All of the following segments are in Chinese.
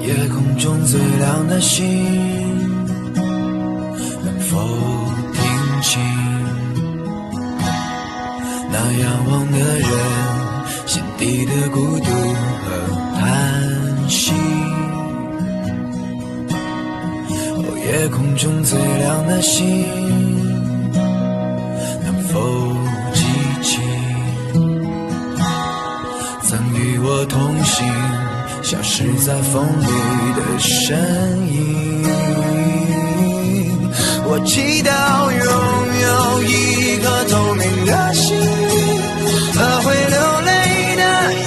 夜空中最亮的星，能否听清那仰望的人心底的孤独和叹息？夜空中最亮的星，能否记起曾与我同行消失在风里的身影？我祈祷拥有一颗透明的心灵和会流泪的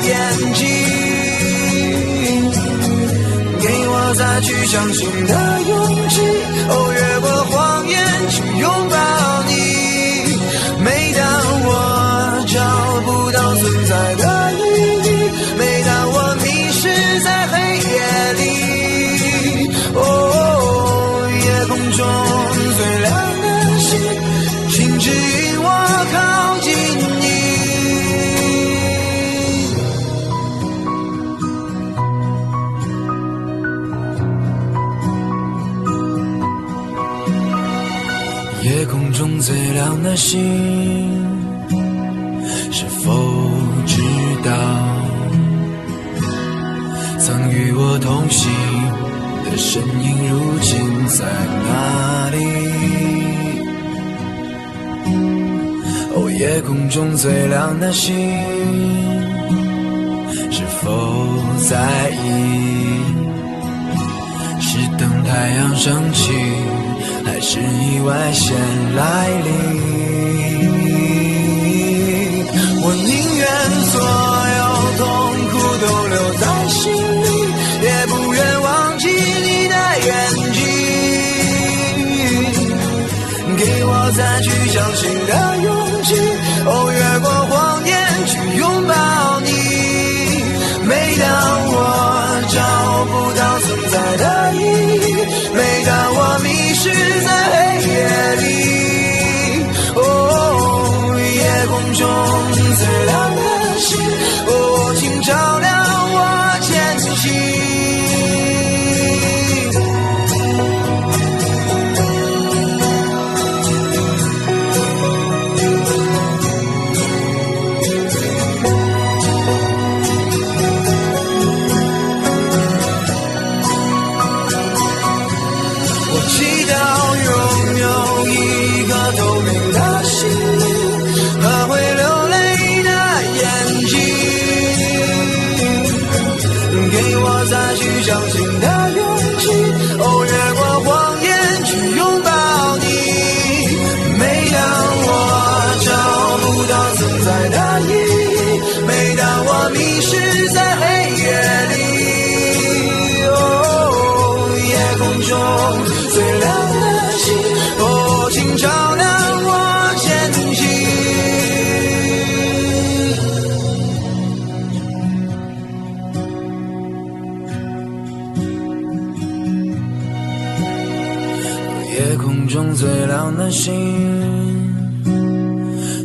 眼睛，给我再去相信的勇气，越过谎言去拥抱你。每当我找不到存在的意义，每当我迷失在黑夜里，夜空中最亮的星，请指引我靠近你。夜空中最亮的星，是否知道曾与我同行的身影如今在哪里？夜空中最亮的星，是否在意是等太阳升起，还是意外先来临？我宁愿所有痛苦都留在心里，也不愿忘记你的眼睛，给我再去相信的勇气，越过谎言去拥抱你。每当我找不到存在的意义，每当我迷失在黑夜里，夜空中最亮的星，请照亮我前行。相信的勇气，越过谎言去拥抱你。每当我找不到存在的意义，每当我迷失在黑夜里，夜空中最亮的星，请照亮我前行。夜空中最亮的星，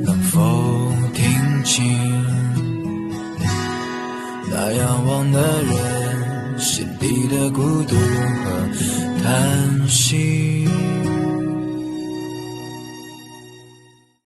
能否听清那仰望的人心底的孤独和叹息？